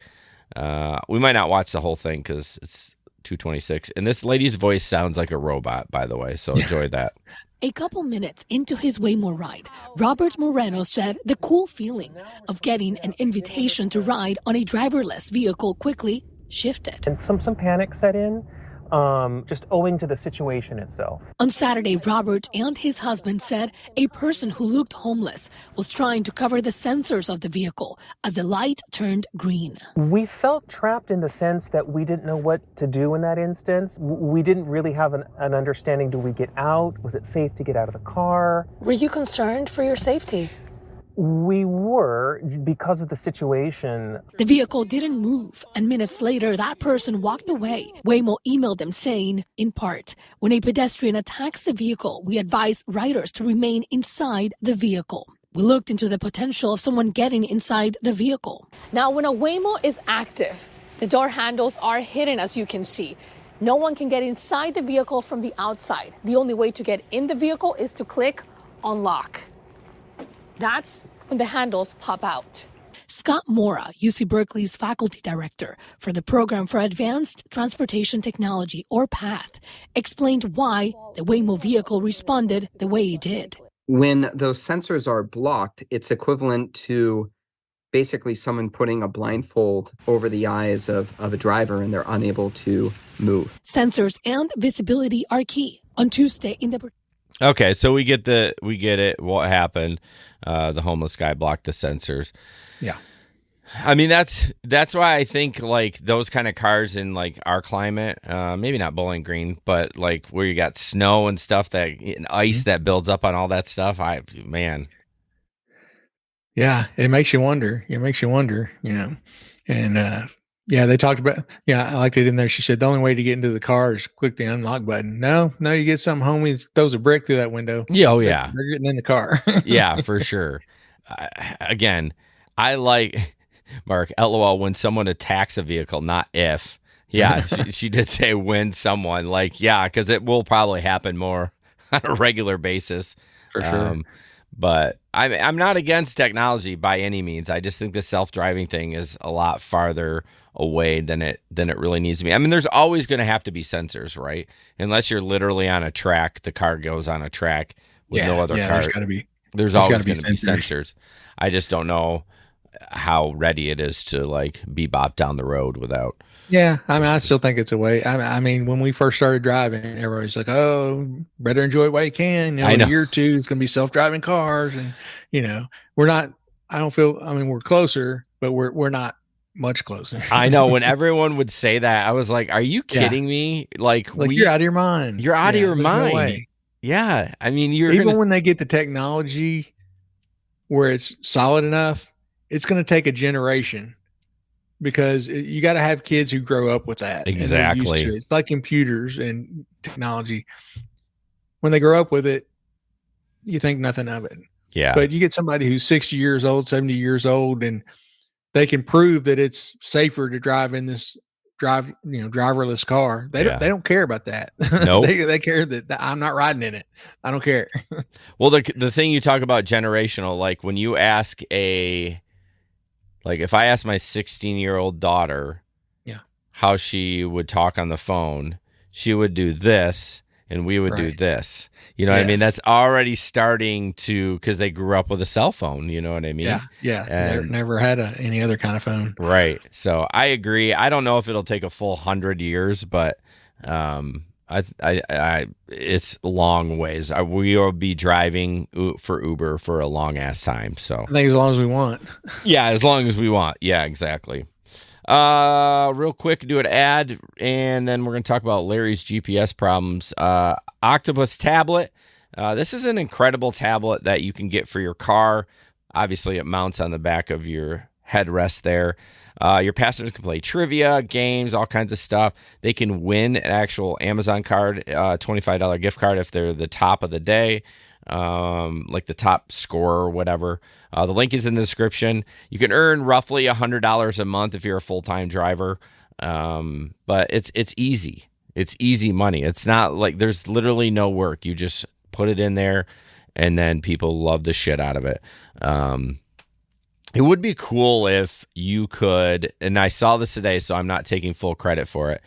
We might not watch the whole thing because it's 2:26. And this lady's voice sounds like a robot, by the way, so enjoy that. A couple minutes into his Waymo ride, Robert Moreno said the cool feeling of getting an invitation to ride on a driverless vehicle quickly shifted. And some panic set in, just owing to the situation itself. On Saturday, Robert and his husband said a person who looked homeless was trying to cover the sensors of the vehicle as the light turned green. We felt trapped in the sense that we didn't know what to do in that instance. We didn't really have an understanding. Do we get out? Was it safe to get out of the car? Were you concerned for your safety? We were, because of the situation. The vehicle didn't move, and minutes later, that person walked away. Waymo emailed them saying, in part, when a pedestrian attacks the vehicle, we advise riders to remain inside the vehicle. We looked into the potential of someone getting inside the vehicle. Now, when a Waymo is active, the door handles are hidden, as you can see. No one can get inside the vehicle from the outside. The only way to get in the vehicle is to click on lock. That's when the handles pop out. Scott Mora, UC Berkeley's faculty director for the Program for Advanced Transportation Technology, or PATH, explained why the Waymo vehicle responded the way it did. When those sensors are blocked, it's equivalent to basically someone putting a blindfold over the eyes of a driver and they're unable to move. Sensors and visibility are key. On Tuesday in the... Okay, so we get it. What happened? The homeless guy blocked the sensors. Yeah. I mean, that's why I think like those kind of cars in like our climate, maybe not Bowling Green, but like where you got snow and stuff and ice that builds up on all that stuff. Yeah, it makes you wonder. And yeah, they talked about, I liked it in there. She said the only way to get into the car is click the unlock button. No, you get some homie throws a brick through that window. Yeah, oh yeah. They're getting in the car. Yeah, for sure. Again, I like, Mark, LOL, when someone attacks a vehicle, not if. Yeah, she did say when someone, like, yeah, because it will probably happen more on a regular basis. For sure. But I'm not against technology by any means. I just think the self-driving thing is a lot farther away than it really needs to be. I mean, there's always going to have to be sensors, right? Unless you're literally on a track, the car goes on a track with no other car. There's always going to be sensors. I just don't know how ready it is to like be bopped down the road without. Yeah, I mean, I still think it's a way. I mean, when we first started driving, everybody's like, "Oh, better enjoy it while you can." I know. In year 2, it's going to be self-driving cars, and we're not. I don't feel. I mean, we're closer, but we're not much closer. I know. When everyone would say that, I was like, "Are you kidding me?" Like you're out of your mind. You're out of your mind. No way. Yeah, I mean, when they get the technology where it's solid enough, it's going to take a generation. Because you got to have kids who grow up with that. Exactly. It's like computers and technology. When they grow up with it, you think nothing of it. Yeah. But you get somebody who's 60 years old, 70 years old, and they can prove that it's safer to drive in this driverless car. They don't care about that. Nope. they care that I'm not riding in it. I don't care. Well, the thing you talk about generational, like when you ask like if I asked my 16-year-old daughter how she would talk on the phone, she would do this and we would do this. You know what I mean? That's already starting to, because they grew up with a cell phone. You know what I mean? Yeah. They never had any other kind of phone. Right. So I agree. I don't know if it'll take a full 100 years, but it's long ways. We will be driving for Uber for a long ass time. So I think as long as we want. Yeah, as long as we want. Yeah, exactly. Real quick, do an ad, and then we're going to talk about Larry's GPS problems. Octopus tablet. This is an incredible tablet that you can get for your car. Obviously, it mounts on the back of your headrest there. Your passengers can play trivia, games, all kinds of stuff. They can win an actual Amazon card, $25 gift card if they're the top of the day, like the top scorer or whatever. The link is in the description. You can earn roughly $100 a month if you're a full-time driver, but it's easy. It's easy money. It's not like there's literally no work. You just put it in there, and then people love the shit out of it. It would be cool if you could, and I saw this today, so I'm not taking full credit for it,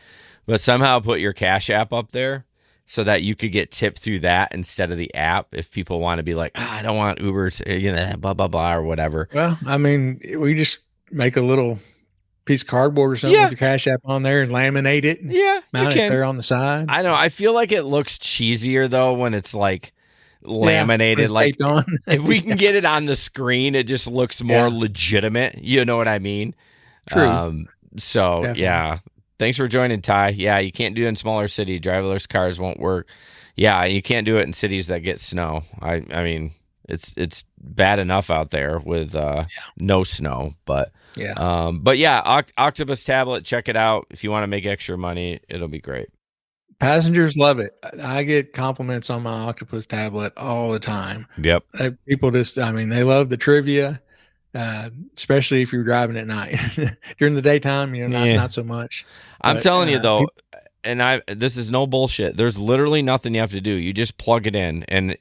but somehow put your Cash App up there so that you could get tipped through that instead of the app if people want to be like, I don't want Ubers, blah, blah, blah, or whatever. Well, I mean, we just make a little piece of cardboard or something with your Cash App on there and laminate it. And mount it there on the side. I know. I feel like it looks cheesier, though, when it's like laminated, like on. If we can get it on the screen, it just looks more legitimate. You know what I mean? True. So Definitely. thanks for joining, Ty. Yeah, you can't do it in smaller city. Driverless cars won't work. Yeah, you can't do it in cities that get snow. I mean, it's bad enough out there with no snow, but Octopus tablet, check it out. If you want to make extra money, it'll be great. Passengers love it. I get compliments on my Octopus tablet all the time. Yep. People they love the trivia, especially if you're driving at night. During the daytime, not so much. I'm telling you though, and this is no bullshit. There's literally nothing you have to do. You just plug it in, and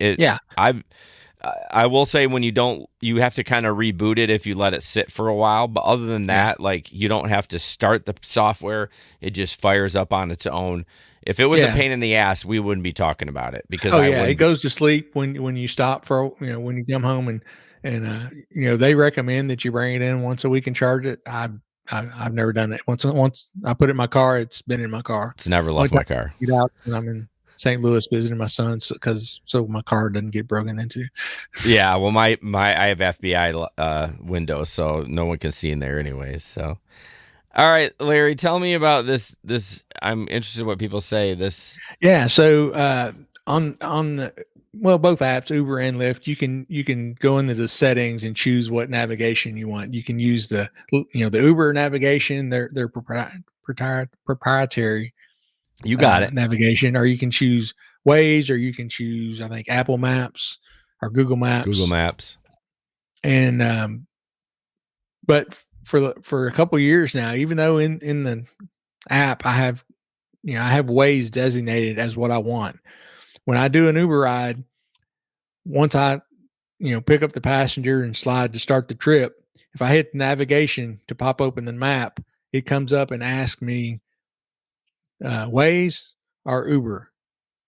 I will say when you have to kind of reboot it if you let it sit for a while. But other than that, like you don't have to start the software. It just fires up on its own. If it was a pain in the ass, we wouldn't be talking about it because it goes to sleep when you stop for when you come home and they recommend that you bring it in once a week and charge it. I've never done it. Once I put it in my car, it's been in my car. It's never left my car. Get out and I'm in St. Louis visiting my son so my car doesn't get broken into. Yeah, well, I have FBI windows, so no one can see in there anyways. So, all right, Larry, tell me about this. I'm interested in what people say. This. Yeah. So on the both apps, Uber and Lyft, you can go into the settings and choose what navigation you want. You can use the Uber navigation, their proprietary. You got it. Navigation, or you can choose Waze, or you can choose, I think, Apple Maps or Google Maps. Google Maps. And but for a couple of years now, even though in the app I have Waze designated as what I want. When I do an Uber ride, once I pick up the passenger and slide to start the trip, if I hit navigation to pop open the map, it comes up and asks me Waze or Uber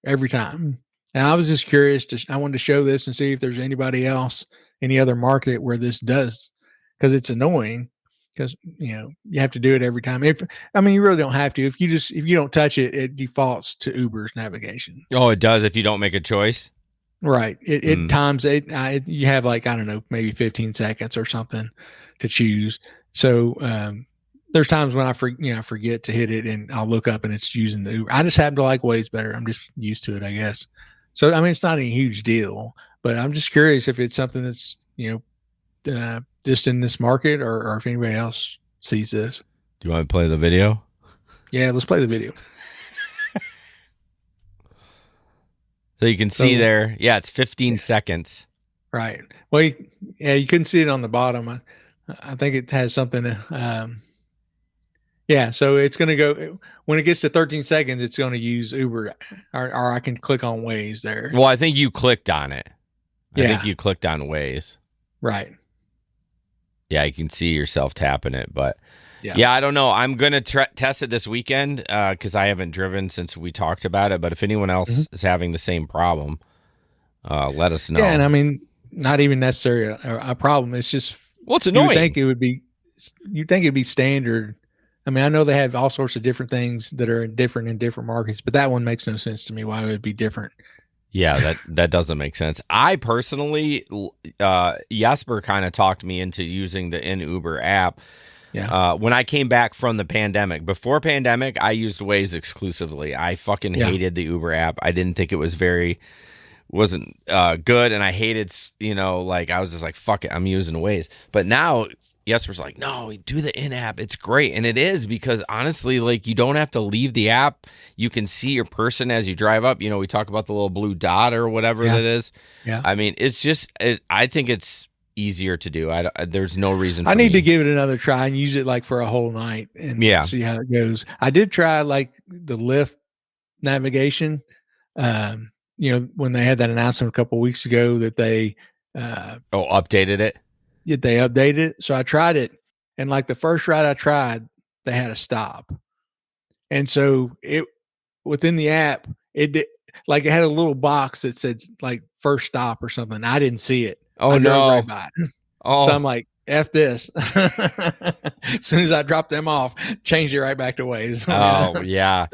every time. And I was just curious I wanted to show this and see if there's any other market where this does, because it's annoying because you have to do it every time. You really don't have to. If you don't touch it, it defaults to Uber's navigation. Oh, it does if you don't make a choice. Right. It times it. You have maybe 15 seconds or something to choose. So there's times when I forget to hit it and I'll look up and it's using the Uber. I just happen to like Waze better. I'm just used to it, I guess. So, it's not a huge deal, but I'm just curious if it's something that's, just in this market or if anybody else sees this. Do you want to play the video? Yeah, let's play the video. So you can see there. Yeah, it's 15 seconds. Right. Well, you couldn't see it on the bottom. I think it has something. So it's going to go when it gets to 13 seconds. It's going to use Uber, or I can click on Waze there. Well, I think you clicked on it. I think you clicked on Waze. Right. Yeah, you can see yourself tapping it, but I don't know. I'm going to test it this weekend because I haven't driven since we talked about it. But if anyone else is having the same problem, let us know. Yeah, and not even necessarily a problem. It's just it's annoying. You'd think it'd be standard. I know they have all sorts of different things that are different in different markets, but that one makes no sense to me. Why would it be different? Yeah, that doesn't make sense. I personally, Jesper kind of talked me into using the Uber app. Yeah. When I came back from the pandemic, before pandemic, I used Waze exclusively. I fucking hated the Uber app. I didn't think it wasn't good. And I hated, I was just like, fuck it, I'm using Waze. But now Jesper's like, no, do the in-app. It's great. And it is, because honestly, like, you don't have to leave the app. You can see your person as you drive up. You know, we talk about the little blue dot or whatever that is. Yeah. I mean, it's just, I think it's easier to do. There's no reason for I need me. to give it another try and use it like for a whole night and see how it goes. I did try like the Lyft navigation. You know, when they had that announcement a couple of weeks ago that they updated it. They updated it. So I tried it, and like the first ride I tried, they had a stop. And so it within the app, it did, like it had a little box that said like first stop or something. I didn't see it. Oh, I no. drove right by it. Oh. So I'm like, F this. As soon as I dropped them off, changed it right back to Waze. Oh, yeah.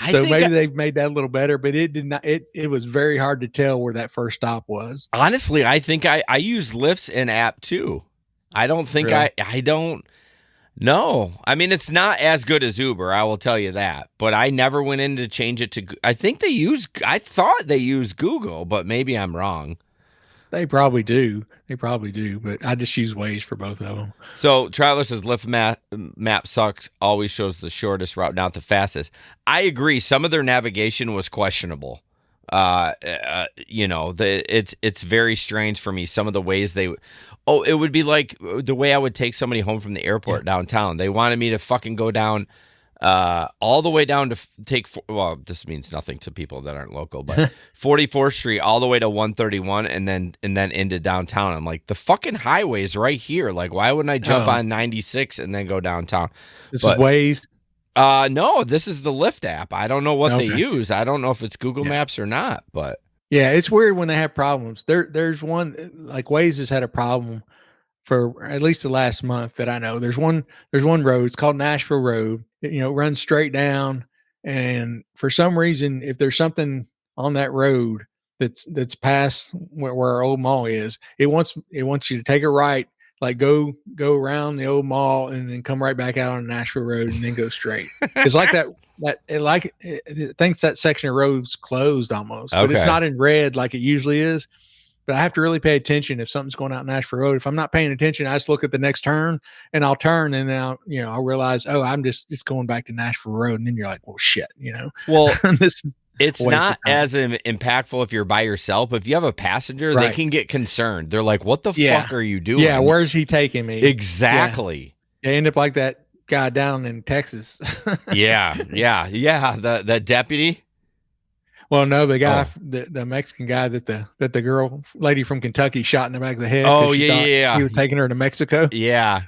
So maybe they've made that a little better, but it did not. It was very hard to tell where that first stop was. Honestly, I think I use Lyft's in app too. I don't think Really? I don't know. I mean, it's not as good as Uber, I will tell you that. But I never went in to change it to. I thought they use Google, but maybe I'm wrong. They probably do. But I just use Waze for both of them. So Traveler says Lyft map sucks. Always shows the shortest route, not the fastest. I agree. Some of their navigation was questionable. You know, it's very strange for me. Some of the ways it would be like the way I would take somebody home from the airport downtown. They wanted me to fucking go down all the way down to take, well, this means nothing to people that aren't local, but 44th Street all the way to 131 and then into downtown. I'm like, the fucking highway's right here. Like, why wouldn't I jump on 96 and then go downtown? This is Waze. No, this is the Lyft app. I don't know what they use. I don't know if it's Google Maps or not, but yeah, it's weird when they have problems. There's one, like Waze has had a problem for at least the last month that I know. There's one road. It's called Nashville Road. It runs straight down, and for some reason, if there's something on that road that's past where our old mall is, it wants you to take a right, like go around the old mall and then come right back out on Nashville Road and then go straight. It's like that. It thinks that section of road's closed almost, but it's not in red like it usually is. But I have to really pay attention if something's going out Nashville Road. If I'm not paying attention, I just look at the next turn and I'll turn and then I'll realize, oh, I'm just going back to Nashville Road. And then you're like, well, shit, Well, this it's not as impactful if you're by yourself. If you have a passenger, they can get concerned. They're like, what the fuck are you doing? Yeah, where's he taking me? Exactly. Yeah. End up like that guy down in Texas. Yeah. The deputy. Well, no, the guy, the Mexican guy that the lady from Kentucky shot in the back of the head. Oh, yeah. He was taking her to Mexico. Yeah.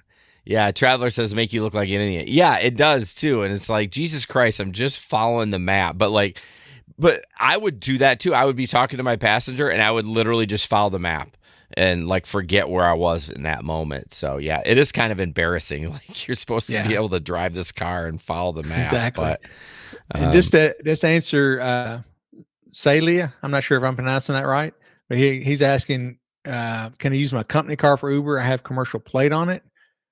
Traveler says make you look like an idiot. Yeah, it does too. And it's like, Jesus Christ, I'm just following the map. But I would do that too. I would be talking to my passenger and I would literally just follow the map and like forget where I was in that moment. So yeah, it is kind of embarrassing. Like, you're supposed to be able to drive this car and follow the map. Exactly. But, and just to answer, Celia, I'm not sure if I'm pronouncing that right, but he's asking, can I use my company car for Uber? I have commercial plate on it.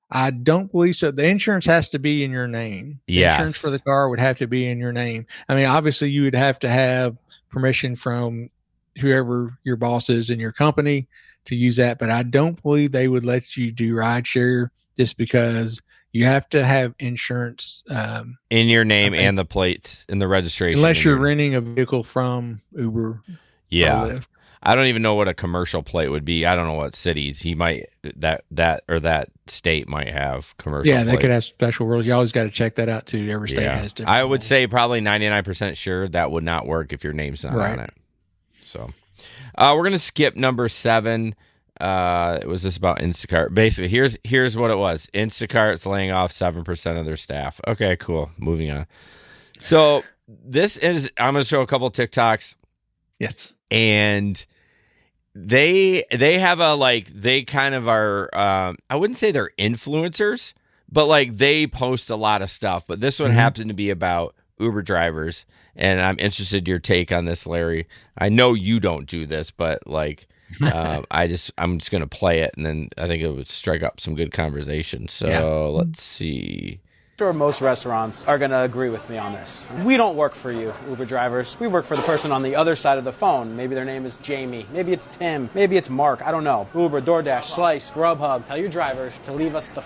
I don't believe so. The insurance has to be in your name. The insurance for the car would have to be in your name. I mean, obviously you would have to have permission from whoever your boss is in your company to use that, but I don't believe they would let you do rideshare just because you have to have insurance in your name and the plates and the registration. Unless you're renting a vehicle from Uber. Yeah. Or Lyft. I don't even know what a commercial plate would be. I don't know what cities he might that state might have commercial. Yeah, they plate. could have special rules. You always got to check that out too. Every state has different. I would say probably 99% sure that would not work if your name's not on it. So we're gonna skip number 7. It was just about Instacart. Basically, here's what it was. Instacart's laying off 7% of their staff. Okay, cool. Moving on. So I'm going to show a couple TikToks. Yes. And they have they kind of are, I wouldn't say they're influencers, but like they post a lot of stuff. But this one happened to be about Uber drivers. And I'm interested in your take on this, Larry. I know you don't do this, but like, I'm just going to play it, and then I think it would strike up some good conversation. So let's see. I'm sure most restaurants are going to agree with me on this. We don't work for you, Uber drivers. We work for the person on the other side of the phone. Maybe their name is Jamie. Maybe it's Tim. Maybe it's Mark. I don't know. Uber, DoorDash, Slice, Grubhub. Tell your drivers to leave us the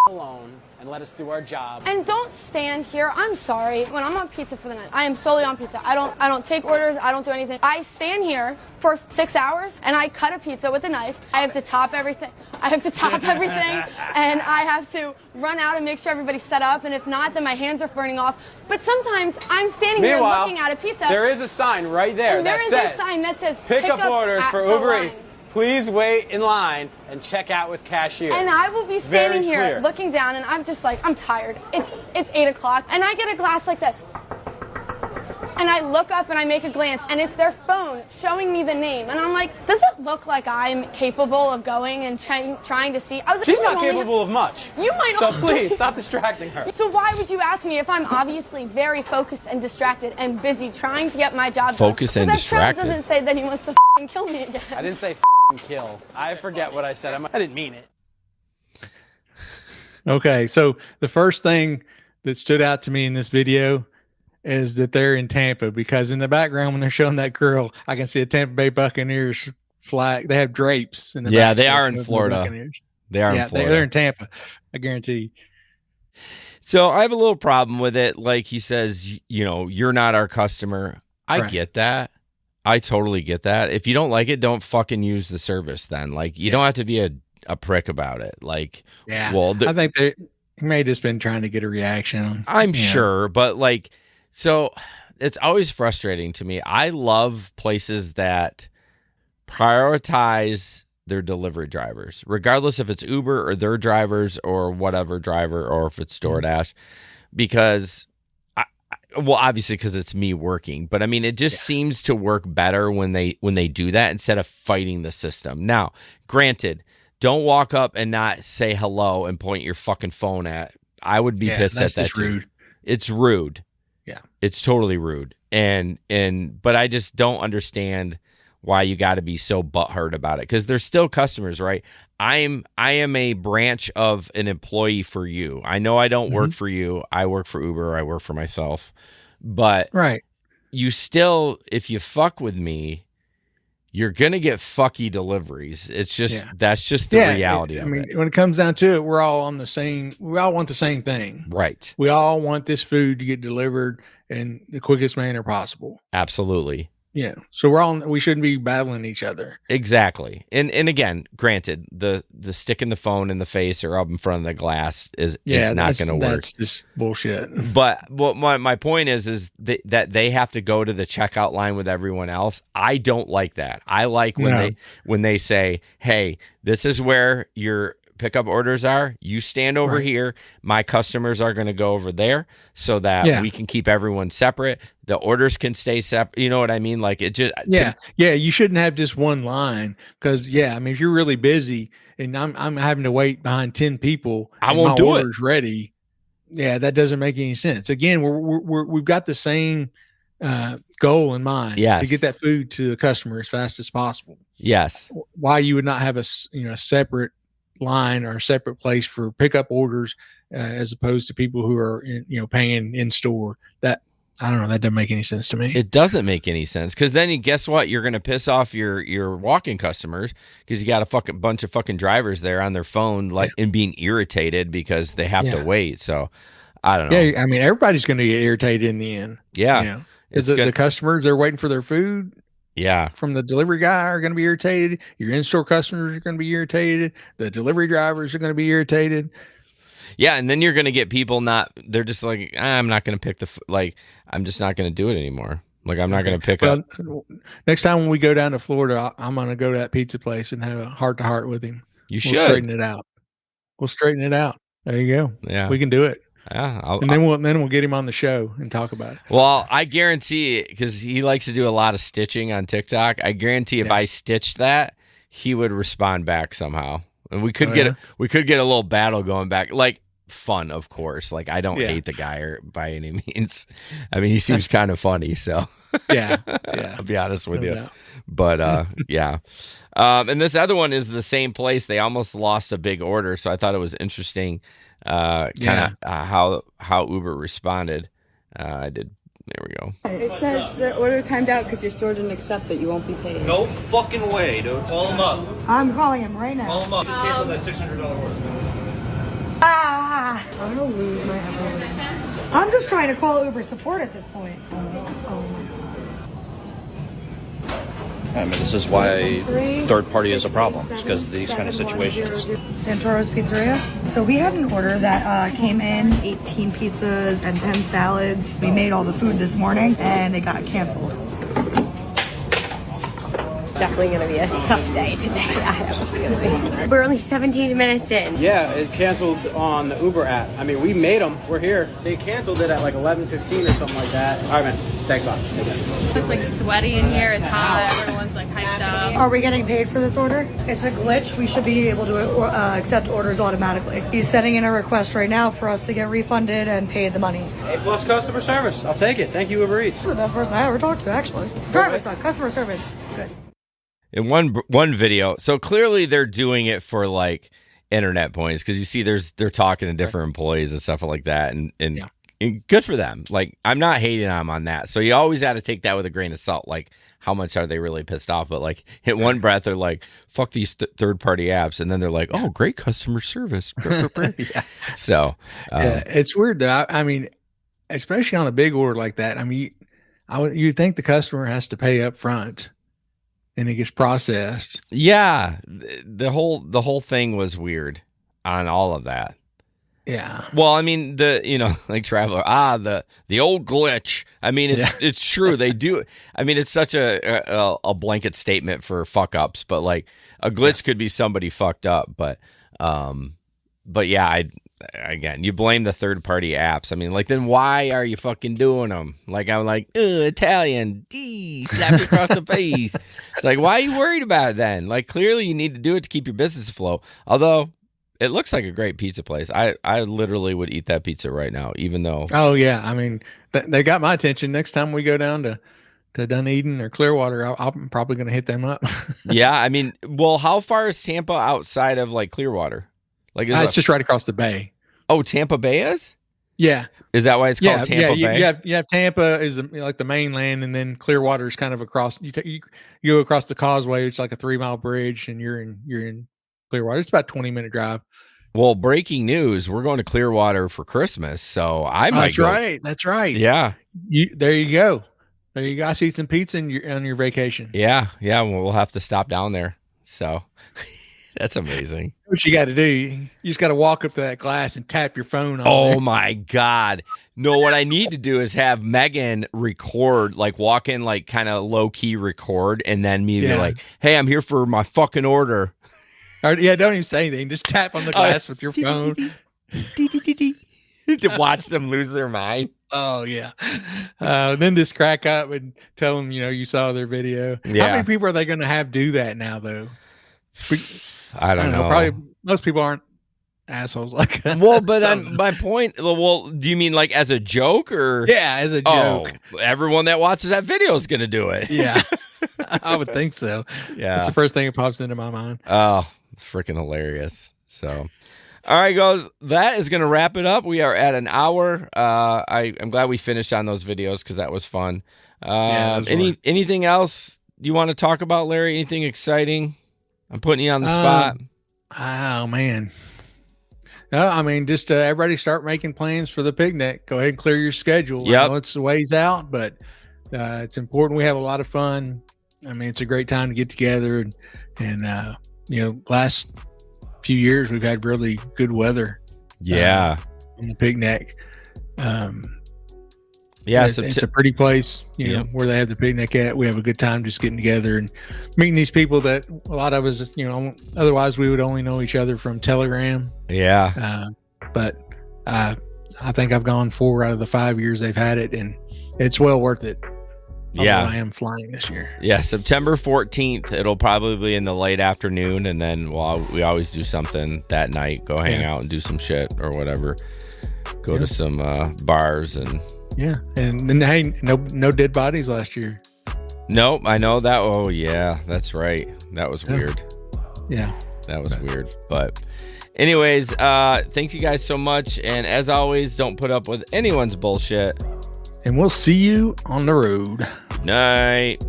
alone and let us do our job. And don't stand here. I'm sorry. When I'm on pizza for the night, I am solely on pizza. I don't take orders. I don't do anything. I stand here for 6 hours and I cut a pizza with a knife. I have to top everything. And I have to run out and make sure everybody's set up. And if not, then my hands are burning off. But sometimes I'm standing here looking at a pizza. There is a sign right there that says pick up orders for Uber Eats. Please wait in line and check out with cashier. And I will be standing here looking down, and I'm just like, I'm tired. It's 8 o'clock, and I get a glass like this. And I look up and I make a glance, and it's their phone showing me the name. And I'm like, does it look like I'm capable of going and trying to see? She's not capable of much. You might So please, stop distracting her. So why would you ask me if I'm obviously very focused and distracted and busy trying to get my job done? Focused and distracted. Trump doesn't say that he wants to kill me again. I didn't say kill. I forget what I said. I didn't mean it. Okay, so the first thing that stood out to me in this video is that they're in Tampa, because in the background when they're showing that girl, I can see a Tampa Bay Buccaneers flag. They have drapes in the Yeah, back. they are in Florida. They are in Florida. They're in Tampa. I guarantee you. So I have a little problem with it. Like he says, you're not our customer. I get that. I totally get that. If you don't like it, don't fucking use the service then. Like, you don't have to be a prick about it. Like, well, I think they may have just been trying to get a reaction. I'm sure, but like, so it's always frustrating to me. I love places that prioritize their delivery drivers, regardless if it's Uber or their drivers or whatever driver, or if it's DoorDash, because obviously because it's me working, but I mean, it just seems to work better when they do that instead of fighting the system. Now, granted, don't walk up and not say hello and point your fucking phone at. I would be pissed at that too. Rude. It's rude. Yeah. It's totally rude. But I just don't understand why you got to be so butthurt about it, because they're still customers, right? I am a branch of an employee for you. I know I don't work for you. I work for Uber. I work for myself. But you still, if you fuck with me, you're going to get fucky deliveries. It's just, that's just the reality of it. When it comes down to it, we all want the same thing. Right. We all want this food to get delivered in the quickest manner possible. Absolutely. Yeah. So we shouldn't be battling each other. Exactly. And again, granted, the sticking the phone in the face or up in front of the glass is not going to work. That's just bullshit. But what my point is that they have to go to the checkout line with everyone else. I don't like that. I like when they say, "Hey, this is where your pickup orders are. You stand over here. My customers are going to go over there, so that we can keep everyone separate. The orders can stay separate." You know what I mean? Like, it just you shouldn't have just one line, because if you're really busy and I'm having to wait behind 10 people, I won't do it. Ready. Yeah, that doesn't make any sense. Again, we've got the same goal in mind, to get that food to the customer as fast as possible. Yes. Why you would not have a separate line or a separate place for pickup orders as opposed to people who are paying in store? That, I don't know, that doesn't make any sense to me. It doesn't make any sense, because then guess what? You're going to piss off your walk-in customers, because you got a fucking bunch of fucking drivers there on their phone, and being irritated because they have to wait. So I don't know. Yeah, everybody's going to get irritated in the end. Yeah. The customers, they're waiting for their food. Yeah. From the delivery guy are going to be irritated. Your in-store customers are going to be irritated. The delivery drivers are going to be irritated. Yeah. And then you're going to get people they're just like, I'm not going to pick I'm just not going to do it anymore. Like, I'm not going to pick up. Next time when we go down to Florida, I'm going to go to that pizza place and have a heart-to-heart with him. We'll straighten it out. We'll straighten it out. There you go. Yeah. We can do it. Yeah, then we'll get him on the show and talk about it. Well, I guarantee, because he likes to do a lot of stitching on TikTok, I guarantee if I stitched that, he would respond back somehow, and we could get a little battle going back. Like, fun, of course. Like, I don't hate the guy by any means. I mean, he seems kind of funny, so I'll be honest with you. But and this other one is the same place. They almost lost a big order, so I thought it was interesting. How Uber responded. There we go. It says the order timed out because your store didn't accept it. You won't be paid. No fucking way, dude. Call him up. I'm calling him right now. Call him up. Just cancel that $600 order. Ah! I'm just trying to call Uber support at this point. Oh my God. I mean, this is why third party is a problem. It's because of these kind of situations. Santoro's Pizzeria. So we had an order that came in, 18 pizzas and 10 salads. We made all the food this morning and it got canceled. Definitely going to be a tough day today, I have a feeling. We're only 17 minutes in. Yeah, it canceled on the Uber app. I mean, we made them. We're here. They canceled it at like 11:15 or something like that. All right, man. Thanks a lot. It's like sweaty in here. It's hot. Everyone's like hyped up. Are we getting paid for this order? It's a glitch. We should be able to accept orders automatically. He's sending in a request right now for us to get refunded and paid the money. A+ customer service. I'll take it. Thank you, Uber Eats. You're the best person I ever talked to, actually. Driver side, customer service. Good. In one video, so clearly they're doing it for like internet points, because you see they're talking to different employees and stuff like that, and good for them. Like, I'm not hating on them on that. So you always got to take that with a grain of salt. Like, how much are they really pissed off? But like in one breath, they're like, "Fuck these third party apps," and then they're like, "Oh, great customer service." Yeah. So it's weird though. I mean, especially on a big order like that. I mean, you think the customer has to pay up front. And it gets processed. Yeah, the whole thing was weird on all of that. Yeah. Well, I mean, like Traveler, the old glitch. I mean, it's true. They do. I mean, it's such a blanket statement for fuck ups, but like a glitch could be somebody fucked up. But yeah, again, you blame the third party apps. I mean, like, then why are you fucking doing them? Like, I'm like, Italian, slap you across the face. It's like, why are you worried about it then? Like, clearly you need to do it to keep your business afloat. Although it looks like a great pizza place. I literally would eat that pizza right now, even though. Oh yeah, I mean, they got my attention. Next time we go down to Dunedin or Clearwater, I'm probably going to hit them up. Yeah, I mean, well, how far is Tampa outside of like Clearwater? Like, it's just right across the bay. Oh, Tampa Bay is? Yeah. Is that why it's called Tampa Bay? You have Tampa is like the mainland, and then Clearwater is kind of across. You go across the causeway. It's like a 3-mile bridge, and you're in Clearwater. It's about a 20-minute drive. Well, breaking news: we're going to Clearwater for Christmas, so I might. That's right. That's right. Yeah. There you go. There you go. I see some pizza on your vacation. Yeah. We'll have to stop down there. So. That's amazing. What you got to do, you just got to walk up to that glass and tap your phone on Oh there. my God. No, what I need to do is have Megan record, like walk in, like kind of low key record, and then me be like, "Hey, I'm here for my fucking order." Or, don't even say anything. Just tap on the glass with your phone. To watch them lose their mind. Oh yeah. Then just crack up and tell them, you saw their video. Yeah. How many people are they going to have do that now though? I don't know. Probably most people aren't assholes like that. Well, but my point. Well, do you mean like as a joke or? Yeah, as a joke. Oh, everyone that watches that video is going to do it. Yeah, I would think so. Yeah, that's the first thing that pops into my mind. Oh, freaking hilarious! So, all right, guys, that is going to wrap it up. We are at an hour. I'm glad we finished on those videos because that was fun. Anything else you want to talk about, Larry? Anything exciting? I'm putting you on the spot. Oh, man. No, I mean, just everybody start making plans for the picnic. Go ahead and clear your schedule. Yep. I know it's a ways out, but it's important. We have a lot of fun. I mean, it's a great time to get together. And last few years, we've had really good weather. Yeah. On the picnic. Yeah, it's a pretty place, where they have the picnic at. We have a good time just getting together and meeting these people that a lot of us, otherwise we would only know each other from Telegram. Yeah. But I think I've gone 4 out of the 5 years they've had it, and it's well worth it. Yeah. I am flying this year. Yeah, September 14th. It'll probably be in the late afternoon, and then we always do something that night. Go hang out and do some shit or whatever. Go to some bars and. Yeah, and then hey, no dead bodies last year. Nope, I know that. Oh yeah, that's right. That was weird. Yeah, that was weird. But anyways, thank you guys so much, and as always, don't put up with anyone's bullshit. And we'll see you on the road. Night.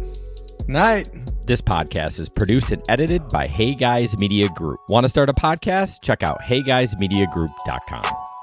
This podcast is produced and edited by Hey Guys Media Group. Want to start a podcast? Check out heyguysmediagroup.com.